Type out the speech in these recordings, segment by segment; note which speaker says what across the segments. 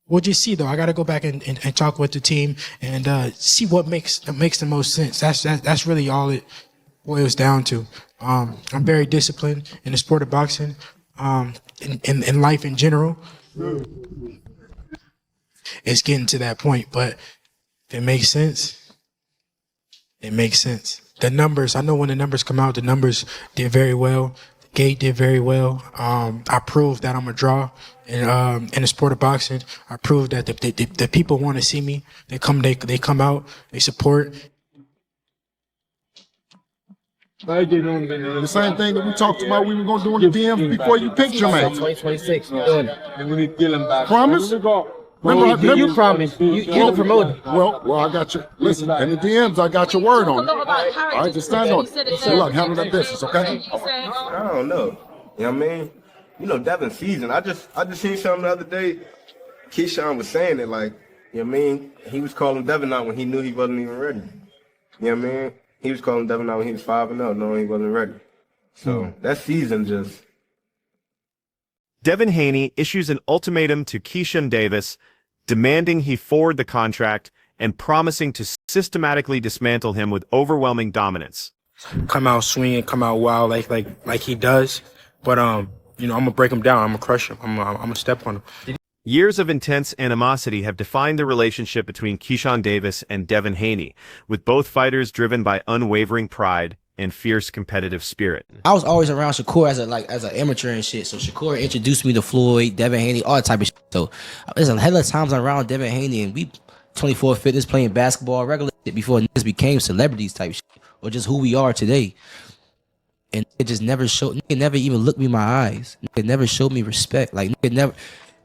Speaker 1: we'll just see though. I got to go back and talk with the team and see what makes the most sense. That's really all it boils down to. I'm very disciplined in the sport of boxing, in life in general. It's getting to that point, but if it makes sense, it makes sense. The numbers, I know when the numbers come out, the numbers did very well. The gate did very well. I proved that I'm a draw in the sport of boxing. I proved that the people want to see me. They come out, they support.
Speaker 2: The same thing that we talked about we were going to do in the DMs before you picked your man.
Speaker 3: 2026, you're doing it.
Speaker 2: Promise?
Speaker 3: Remember, you promised. You're the promoter.
Speaker 2: Well, I got you. Listen, in the DMs, I got your word on it. All right, just stand on it. Good luck, handle that business, okay?
Speaker 4: I don't know. You know what I mean? You know, Devin's season. I just seen something the other day. Keyshawn was saying it like, you know what I mean? He was calling Devin out when he knew he wasn't even ready. You know what I mean? He was calling Devin out when he was 5-0, knowing he wasn't ready. So that season just...
Speaker 5: Devin Haney issues an ultimatum to Keyshawn Davis, demanding he forward the contract and promising to systematically dismantle him with overwhelming dominance.
Speaker 1: Come out swinging, come out wild like he does. But you know, I'm gonna break him down. I'm gonna crush him. I'm gonna step on him.
Speaker 5: Years of intense animosity have defined the relationship between Keyshawn Davis and Devin Haney, with both fighters driven by unwavering pride and fierce competitive spirit.
Speaker 3: I was always around Shakur as an amateur and shit. So Shakur introduced me to Floyd, Devin Haney, all that type of shit. So there's a hell of times I'm around Devin Haney and we 24 fitness playing basketball, regular shit before niggas became celebrities type shit, or just who we are today. And it just never showed. It never even looked me in my eyes. It never showed me respect. Like it never.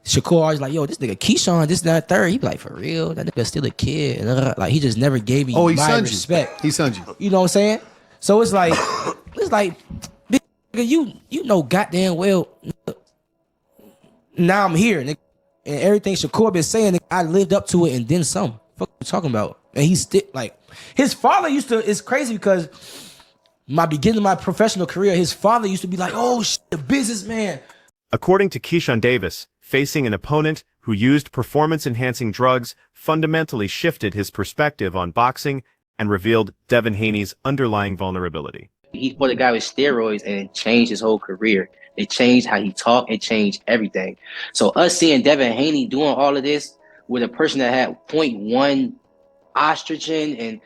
Speaker 3: Shakur always like, yo, this nigga Keyshawn, this, that, third. He be like, for real? That nigga still a kid. Like, he just never gave me my respect.
Speaker 6: He sunned you.
Speaker 3: You know what I'm saying? So it's like, big nigga, you know goddamn well, nigga, now I'm here, nigga. And everything Shakur been saying, nigga, I lived up to it and then some. Fuck you talking about? And he's still, like, his father used to, it's crazy because my beginning of my professional career, his father used to be like, oh, shit, the businessman.
Speaker 5: According to Keyshawn Davis, facing an opponent who used performance-enhancing drugs fundamentally shifted his perspective on boxing and revealed Devin Haney's underlying vulnerability.
Speaker 7: He fought a guy with steroids and it changed his whole career. It changed how he talked. It changed everything. So us seeing Devin Haney doing all of this with a person that had 0.1 estrogen, and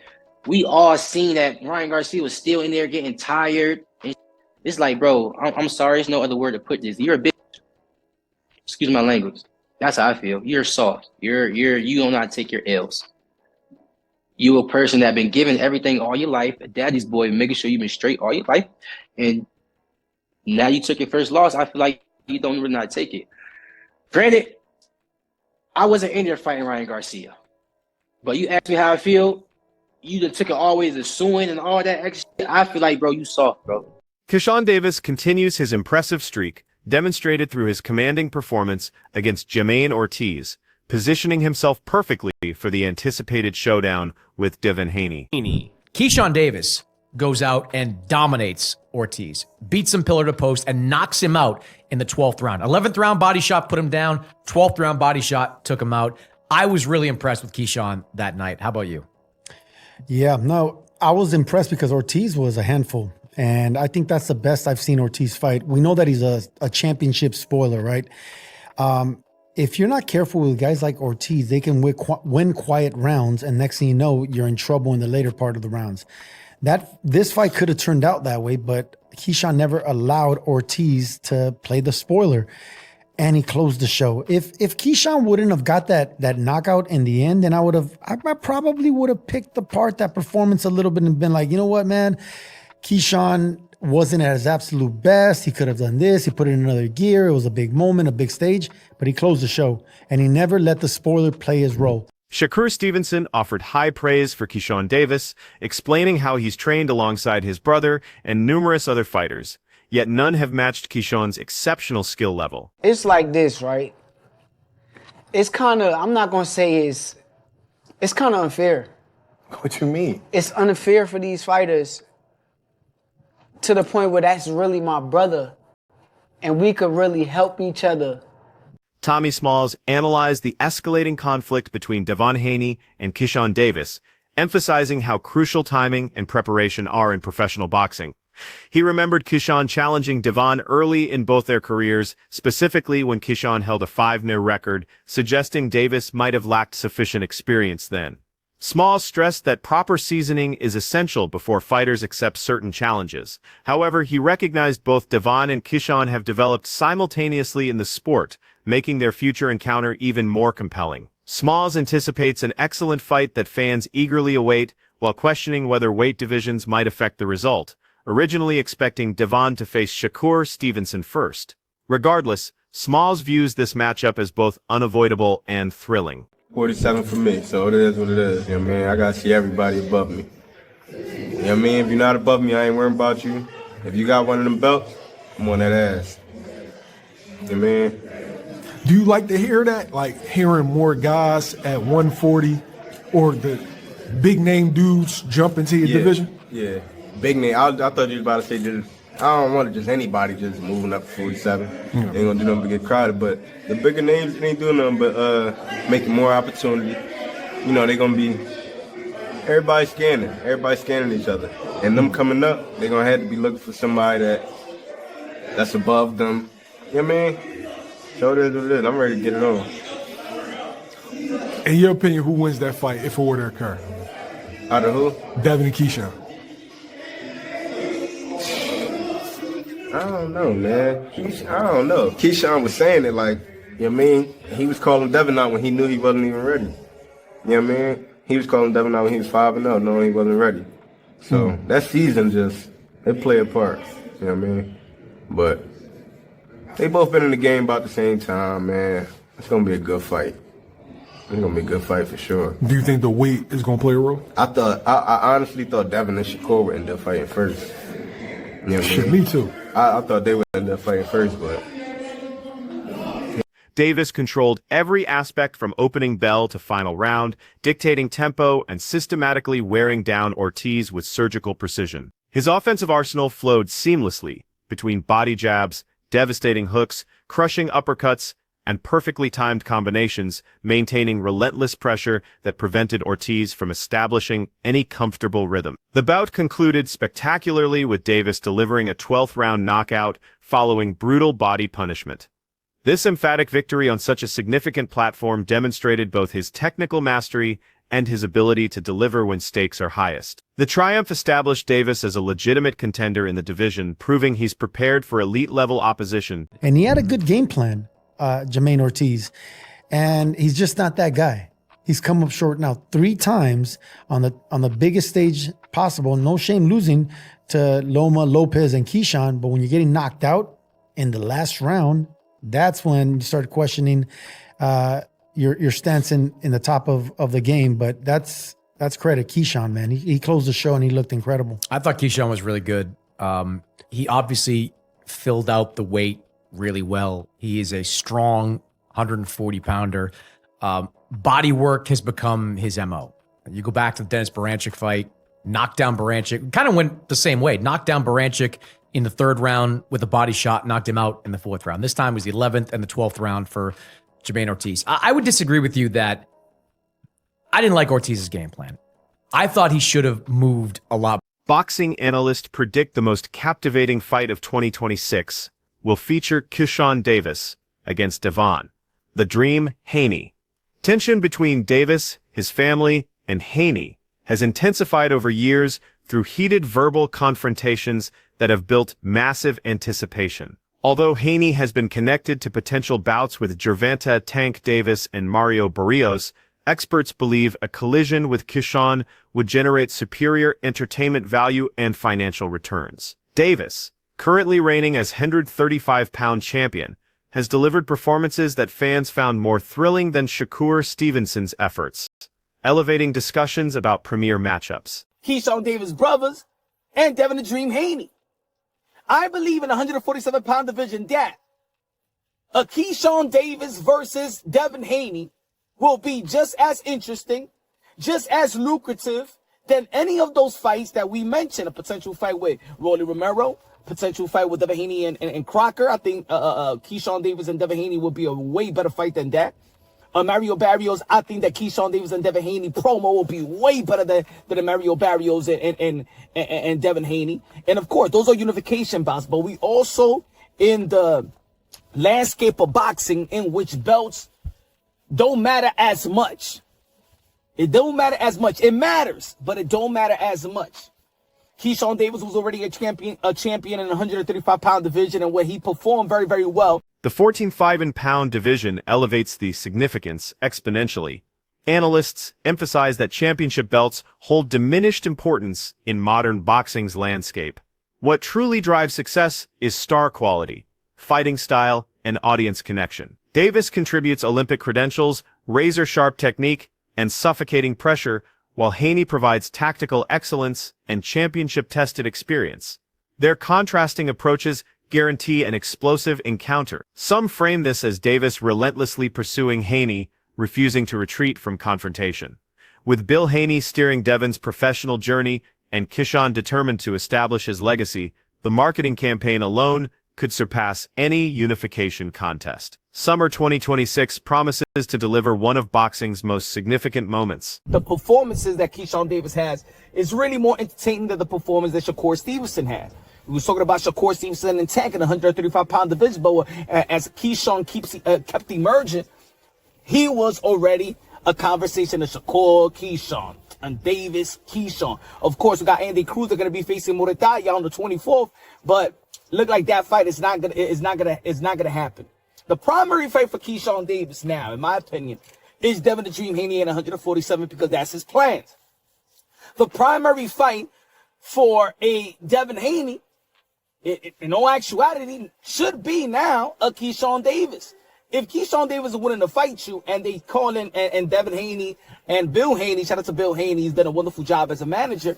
Speaker 7: we all seen that Ryan Garcia was still in there getting tired. And it's like, bro, I'm sorry. There's no other word to put this. You're a bitch. Excuse my language. That's how I feel. You're soft. You don't know how to take your L's. You a person that been given everything all your life, a daddy's boy, making sure you've been straight all your life, and now you took your first loss. I feel like you don't really know how to take it. Granted, I wasn't in there fighting Ryan Garcia, but you asked me how I feel. You done took it always as suing and all that extra shit. I feel like, bro, you soft, bro.
Speaker 5: Keyshawn Davis continues his impressive streak, demonstrated through his commanding performance against Jermaine Ortiz, positioning himself perfectly for the anticipated showdown with Devin Haney.
Speaker 8: Keyshawn Davis goes out and dominates Ortiz, beats him pillar to post, and knocks him out in the 12th round. 11th round body shot put him down. 12th round body shot took him out. I was really impressed with Keyshawn that night. How about you?
Speaker 9: Yeah, no, I was impressed because Ortiz was a handful. And I think that's the best I've seen Ortiz fight. We know that he's a championship spoiler, right? If you're not careful with guys like Ortiz, they can win quiet rounds, and next thing you know, you're in trouble in the later part of the rounds. This fight could have turned out that way, but Keyshawn never allowed Ortiz to play the spoiler, and he closed the show. If Keyshawn wouldn't have got that knockout in the end, then I probably would have picked apart that performance a little bit and been like, you know what, man, Keyshawn wasn't at his absolute best. He could have done this. He put it in another gear. It was a big moment, a big stage, but he closed the show, and he never let the spoiler play his role.
Speaker 5: Shakur Stevenson offered high praise for Keyshawn Davis, explaining how he's trained alongside his brother and numerous other fighters, yet none have matched Keyshawn's exceptional skill level.
Speaker 10: It's like this, right? It's kind of, I'm not going to say it's kind of unfair.
Speaker 4: What you mean?
Speaker 10: It's unfair for these fighters to the point where that's really my brother, and we could really help each other.
Speaker 5: Tommy Smalls analyzed the escalating conflict between Devin Haney and Keyshawn Davis, emphasizing how crucial timing and preparation are in professional boxing. He remembered Keyshawn challenging Devin early in both their careers, specifically when Keyshawn held a 5-0 record, suggesting Davis might have lacked sufficient experience then. Smalls stressed that proper seasoning is essential before fighters accept certain challenges. However, he recognized both Devin and Keyshawn have developed simultaneously in the sport, making their future encounter even more compelling. Smalls anticipates an excellent fight that fans eagerly await, while questioning whether weight divisions might affect the result, originally expecting Devin to face Shakur Stevenson first. Regardless, Smalls views this matchup as both unavoidable and thrilling.
Speaker 4: 47 for me, so it is what it is. You know what I mean? I gotta see everybody above me. You know what I mean? If you're not above me, I ain't worrying about you. If you got one of them belts, I'm on that ass. You know what I mean?
Speaker 6: Do you like to hear that? Like hearing more guys at 140 or the big name dudes jump into your division?
Speaker 4: Yeah, big name. I thought you was about to say just, I don't want just anybody just moving up to 47. Ain't gonna do nothing but get crowded. But the bigger names ain't doing nothing but making more opportunity. You know, they gonna be, everybody scanning each other. And them coming up, they gonna have to be looking for somebody that's above them. You know what I mean? So it is what it is. I'm ready to get it on.
Speaker 6: In your opinion, who wins that fight if it were to occur?
Speaker 4: Out of who?
Speaker 6: Devin and Keyshawn.
Speaker 4: I don't know, man. I don't know. Keyshawn was saying it like, you know what I mean? He was calling Devin out when he knew he wasn't even ready. You know what I mean? He was calling Devin out when he was 5-0, knowing he wasn't ready. So that season just, they play a part. You know what I mean? But they both been in the game about the same time, man. It's going to be a good fight. It's going to be a good fight for sure.
Speaker 6: Do you think the weight is going to play a role?
Speaker 4: I honestly thought Devin and Shakur would end up fighting first. You know what I mean?
Speaker 6: Me too.
Speaker 4: I thought they would end up fighting first, but
Speaker 5: Davis controlled every aspect from opening bell to final round, dictating tempo and systematically wearing down Ortiz with surgical precision. His offensive arsenal flowed seamlessly between body jabs, devastating hooks, crushing uppercuts, and perfectly timed combinations, maintaining relentless pressure that prevented Ortiz from establishing any comfortable rhythm. The bout concluded spectacularly with Davis delivering a 12th round knockout following brutal body punishment. This emphatic victory on such a significant platform demonstrated both his technical mastery and his ability to deliver when stakes are highest. The triumph established Davis as a legitimate contender in the division, proving he's prepared for elite-level opposition.
Speaker 9: And he had a good game plan, Jermaine Ortiz, and he's just not that guy. He's come up short now 3 times on the biggest stage possible. No shame losing to Loma, Lopez, and Keyshawn, but when you're getting knocked out in the last round, that's when you start questioning your stance in the top of the game. But that's credit Keyshawn, man. He closed the show and he looked incredible.
Speaker 8: I thought Keyshawn was really good. He obviously filled out the weight really well. He is a strong 140-pounder. Body work has become his MO. You go back to the Dennis Baranchik fight, knocked down Baranchik, kind of went the same way. Knocked down Baranchik in the 3rd round with a body shot, knocked him out in the 4th round. This time was the 11th and the 12th round for Jermaine Ortiz. I would disagree with you that I didn't like Ortiz's game plan. I thought he should have moved a lot.
Speaker 5: Boxing analysts predict the most captivating fight of 2026 will feature Keyshawn Davis against Devin, the Dream Haney. Tension between Davis, his family, and Haney has intensified over years through heated verbal confrontations that have built massive anticipation. Although Haney has been connected to potential bouts with Gervonta Tank Davis and Mario Barrios, experts believe a collision with Keyshawn would generate superior entertainment value and financial returns. Davis, currently reigning as 135-pound champion, has delivered performances that fans found more thrilling than Shakur Stevenson's efforts, elevating discussions about premier matchups.
Speaker 11: Keyshawn Davis brothers and Devin the Dream Haney. I believe in the 147-pound division that a Keyshawn Davis versus Devin Haney will be just as interesting, just as lucrative than any of those fights that we mentioned. A potential fight with Rolly Romero, potential fight with Devin Haney and Crocker. I think Keyshawn Davis and Devin Haney would be a way better fight than that. Mario Barrios, I think that Keyshawn Davis and Devin Haney promo will be way better than the Mario Barrios and Devin Haney. And of course, those are unification bouts, but we also in the landscape of boxing in which belts don't matter as much. It don't matter as much. It matters, but it don't matter as much. Keyshawn Davis was already a champion in the 135-pound division, and where he performed very, very well.
Speaker 5: The 14.5-pound division elevates the significance exponentially. Analysts emphasize that championship belts hold diminished importance in modern boxing's landscape. What truly drives success is star quality, fighting style, and audience connection. Davis contributes Olympic credentials, razor-sharp technique, and suffocating pressure, while Haney provides tactical excellence and championship-tested experience. Their contrasting approaches guarantee an explosive encounter. Some frame this as Davis relentlessly pursuing Haney, refusing to retreat from confrontation. With Bill Haney steering Devin's professional journey and Keyshawn determined to establish his legacy, the marketing campaign alone could surpass any unification contest. Summer 2026 promises to deliver one of boxing's most significant moments.
Speaker 11: The performances that Keyshawn Davis has is really more entertaining than the performance that Shakur Stevenson had. We were talking about Shakur Stevenson and Tank in the 135-pound division, but as Keyshawn kept emerging, he was already a conversation of Shakur, Keyshawn, and Davis, Keyshawn. Of course, we got Andy Cruz. They're going to be facing Murataya on the 24th, but look like that fight is not gonna happen. The primary fight for Keyshawn Davis now, in my opinion, is Devin the Dream Haney at 147 because that's his plans. The primary fight for a Devin Haney, in all actuality, should be now a Keyshawn Davis. If Keyshawn Davis is willing to fight you and they call in and Devin Haney and Bill Haney, shout out to Bill Haney, he's done a wonderful job as a manager,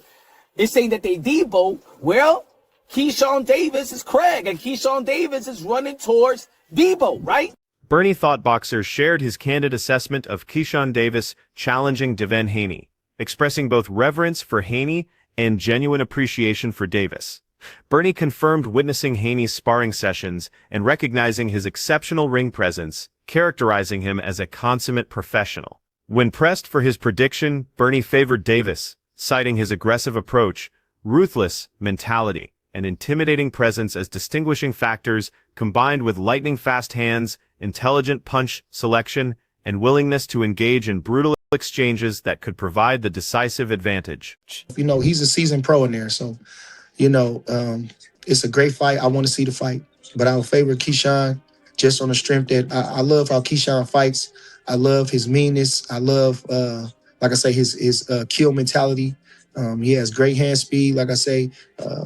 Speaker 11: is saying that they Debo, well, Keyshawn Davis is Craig and Keyshawn Davis is running towards Debo, right?
Speaker 5: Bernie Thoughtboxer shared his candid assessment of Keyshawn Davis challenging Devin Haney, expressing both reverence for Haney and genuine appreciation for Davis. Bernie confirmed witnessing Haney's sparring sessions and recognizing his exceptional ring presence, characterizing him as a consummate professional. When pressed for his prediction, Bernie favored Davis, citing his aggressive approach, ruthless mentality, and intimidating presence as distinguishing factors combined with lightning-fast hands, intelligent punch selection, and willingness to engage in brutal exchanges that could provide the decisive advantage.
Speaker 12: You know, he's a seasoned pro in there, so, you know, it's a great fight. I want to see the fight, but I'll favor Keyshawn just on the strength that I love how Keyshawn fights. I love his meanness. I love, like I say, his kill mentality. He has great hand speed, like I say,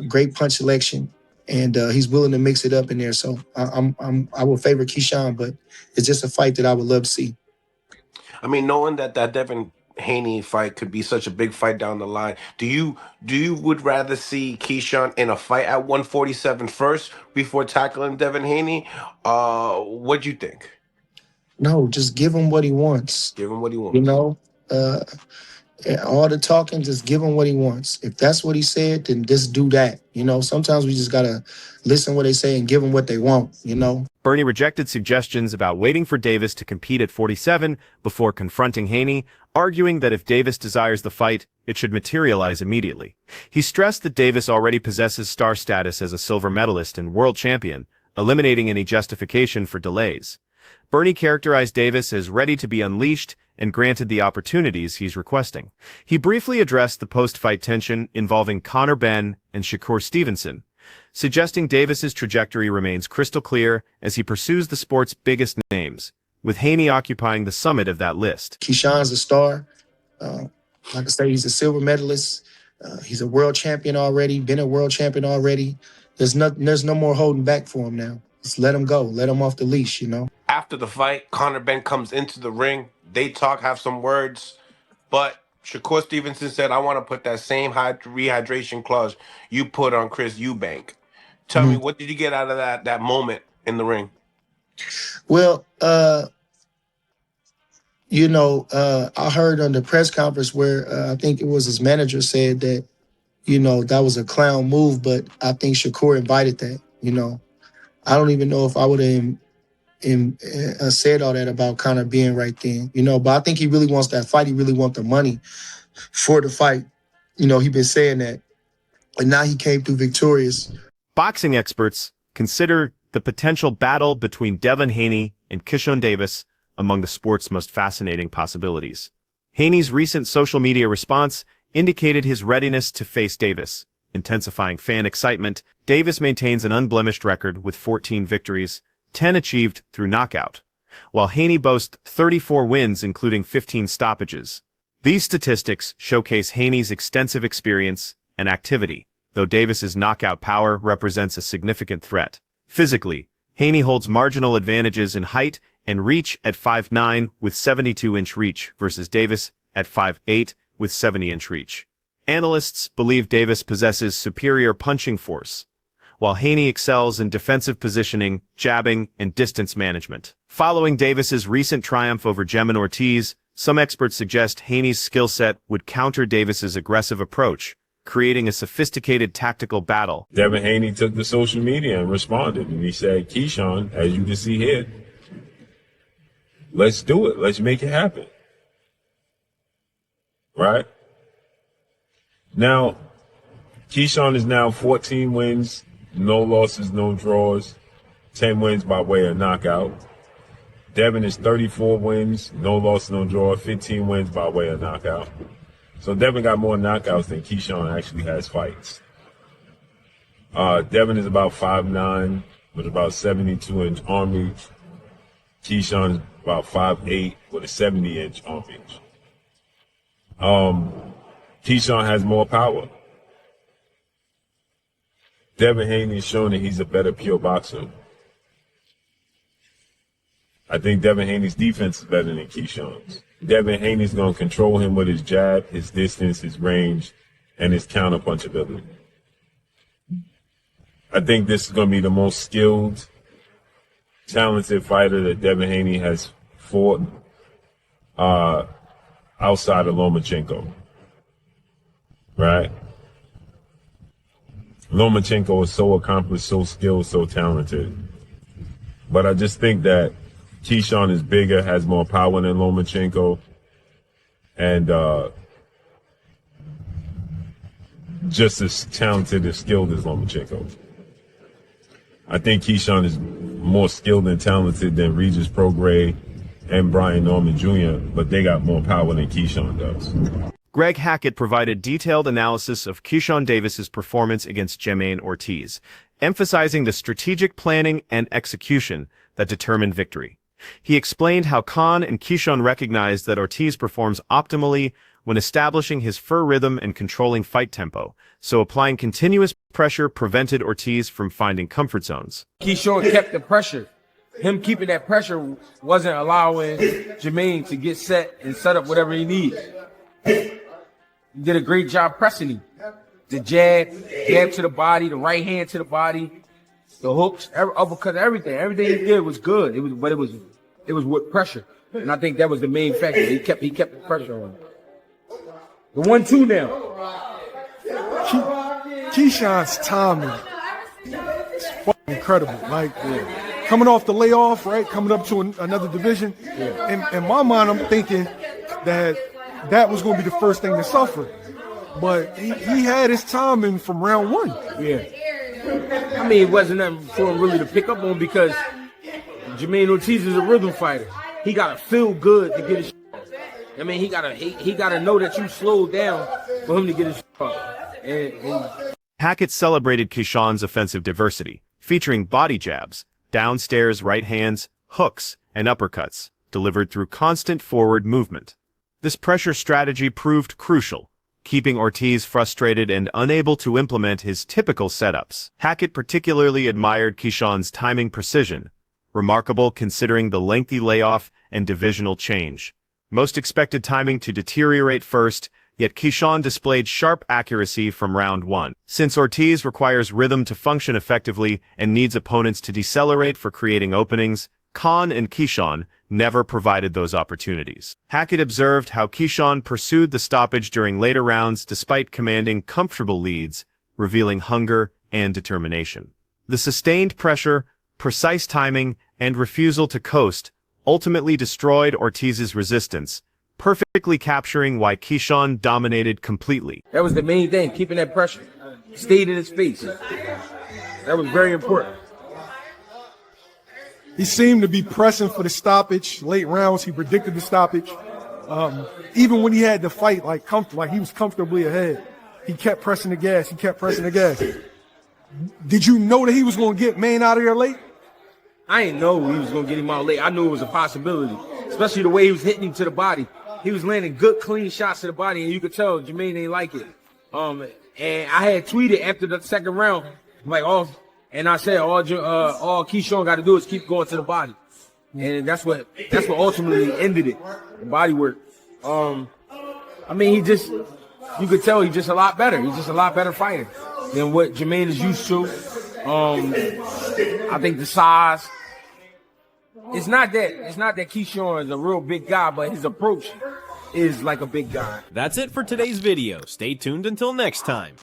Speaker 12: great punch selection, and he's willing to mix it up in there. So I will favor Keyshawn, but it's just a fight that I would love to see.
Speaker 13: I mean, knowing that Devin Haney fight could be such a big fight down the line, do you would rather see Keyshawn in a fight at 147 first before tackling Devin Haney? What do you think?
Speaker 12: No, just give him what he wants.
Speaker 13: Give him what he wants.
Speaker 12: You know, all the talking, just give him what he wants. If that's what he said, then just do that. You know, sometimes we just got to listen what they say and give them what they want, you know.
Speaker 5: Bernie rejected suggestions about waiting for Davis to compete at 47 before confronting Haney, arguing that if Davis desires the fight, it should materialize immediately. He stressed that Davis already possesses star status as a silver medalist and world champion, eliminating any justification for delays. Bernie characterized Davis as ready to be unleashed and granted the opportunities he's requesting. He briefly addressed the post-fight tension involving Conor Benn and Shakur Stevenson, suggesting Davis's trajectory remains crystal clear as he pursues the sport's biggest names, with Haney occupying the summit of that list.
Speaker 12: Keyshawn's a star. Like I say, he's a silver medalist. He's a world champion already, been a world champion already. There's no more holding back for him now. Just let him go. Let him off the leash, you know.
Speaker 13: After the fight, Conor Benn comes into the ring. They talk, have some words, but Shakur Stevenson said, I want to put that same rehydration clause you put on Chris Eubank. Tell me, what did you get out of that moment in the ring?
Speaker 12: Well, you know, I heard on the press conference where I think it was his manager said that that was a clown move, but I think Shakur invited that. I don't even know if I would have said all that about kind of being right then, but I think he really wants that fight. He really wants the money for the fight. He been saying that, and now he came through victorious.
Speaker 5: Boxing experts consider the potential battle between Devin Haney and Keyshawn Davis among the sport's most fascinating possibilities. Haney's recent social media response indicated his readiness to face Davis. Intensifying fan excitement, Davis maintains an unblemished record with 14 victories, 10 achieved through knockout, while Haney boasts 34 wins including 15 stoppages. These statistics showcase Haney's extensive experience and activity, though Davis's knockout power represents a significant threat. Physically, Haney holds marginal advantages in height and reach at 5'9" with 72-inch reach versus Davis at 5'8" with 70-inch reach. Analysts believe Davis possesses superior punching force, while Haney excels in defensive positioning, jabbing, and distance management. Following Davis's recent triumph over Jemmin Ortiz, some experts suggest Haney's skill set would counter Davis's aggressive approach, creating a sophisticated tactical battle.
Speaker 14: Devin Haney took to social media and responded, and he said, Keyshawn, as you can see here, let's do it. Let's make it happen. Right? Now, Keyshawn is now 14 wins, no losses, no draws, 10 wins by way of knockout. Devin is 34 wins, no loss, no draw, 15 wins by way of knockout. So Devin got more knockouts than Keyshawn actually has fights. Devin is about 5'9", with about 72-inch arm reach. Keyshawn is about 5'8", with a 70-inch arm reach. Keyshawn has more power. Devin Haney has shown that he's a better pure boxer. I think Devin Haney's defense is better than Keyshawn's. Devin Haney's going to control him with his jab, his distance, his range, and his counterpunch ability. I think this is going to be the most skilled, talented fighter that Devin Haney has fought outside of Lomachenko. Right? Lomachenko is so accomplished, so skilled, so talented. But I just think that Keyshawn is bigger, has more power than Lomachenko, and just as talented and skilled as Lomachenko. I think Keyshawn is more skilled and talented than Regis Prograis and Brian Norman Jr., but they got more power than Keyshawn does.
Speaker 5: Greg Hackett provided detailed analysis of Keyshawn Davis's performance against Jemmin Ortiz, emphasizing the strategic planning and execution that determined victory. He explained how Khan and Keyshawn recognized that Ortiz performs optimally when establishing his fur rhythm and controlling fight tempo, so applying continuous pressure prevented Ortiz from finding comfort zones.
Speaker 15: Keyshawn kept the pressure. Him keeping that pressure wasn't allowing Jemmin to get set and set up whatever he needs. He did a great job pressing him. The jab to the body, the right hand to the body, the hooks, uppercut, everything. Everything he did was good. It was with pressure, and I think that was the main factor. He kept the pressure on. The 1-2 now.
Speaker 6: Keyshawn's timing is fucking incredible. Like coming off the layoff, right? Coming up to another division. In my mind, I'm thinking that was going to be the first thing to suffer. But he had his timing from round one.
Speaker 15: Yeah. I mean, it wasn't nothing for him really to pick up on because Jemmin Ortiz is a rhythm fighter. He got to feel good to get his shot off. I mean, he gotta know that you slowed down for him to get his shot off.
Speaker 5: Hackett celebrated Keyshawn's offensive diversity, featuring body jabs, downstairs right hands, hooks, and uppercuts, delivered through constant forward movement. This pressure strategy proved crucial, keeping Ortiz frustrated and unable to implement his typical setups. Hackett particularly admired Keyshawn's timing precision, remarkable considering the lengthy layoff and divisional change. Most expected timing to deteriorate first, yet Keyshawn displayed sharp accuracy from round one. Since Ortiz requires rhythm to function effectively and needs opponents to decelerate for creating openings, Khan and Keyshawn never provided those opportunities. Hackett observed how Keyshawn pursued the stoppage during later rounds despite commanding comfortable leads, revealing hunger and determination. The sustained pressure, precise timing, and refusal to coast ultimately destroyed Ortiz's resistance, perfectly capturing why Keyshawn dominated completely.
Speaker 15: That was the main thing, keeping that pressure. Stayed in his face. That was very important.
Speaker 6: He seemed to be pressing for the stoppage. Late rounds, he predicted the stoppage. Even when he had to fight, like he was comfortably ahead, he kept pressing the gas. He kept pressing the gas. Did you know that he was going to get Maine out of there late?
Speaker 15: I didn't know he was going to get him out late. I knew it was a possibility, especially the way he was hitting him to the body. He was landing good, clean shots to the body, and you could tell Jermaine ain't like it. And I had tweeted after the second round, and I said all Keyshawn got to do is keep going to the body, and that's what ultimately ended it. The body work. I mean, you could tell he's just a lot better. He's just a lot better fighter than what Jermaine is used to. I think the size. It's not that Keyshawn is a real big guy, but his approach is like a big guy.
Speaker 16: That's it for today's video. Stay tuned until next time.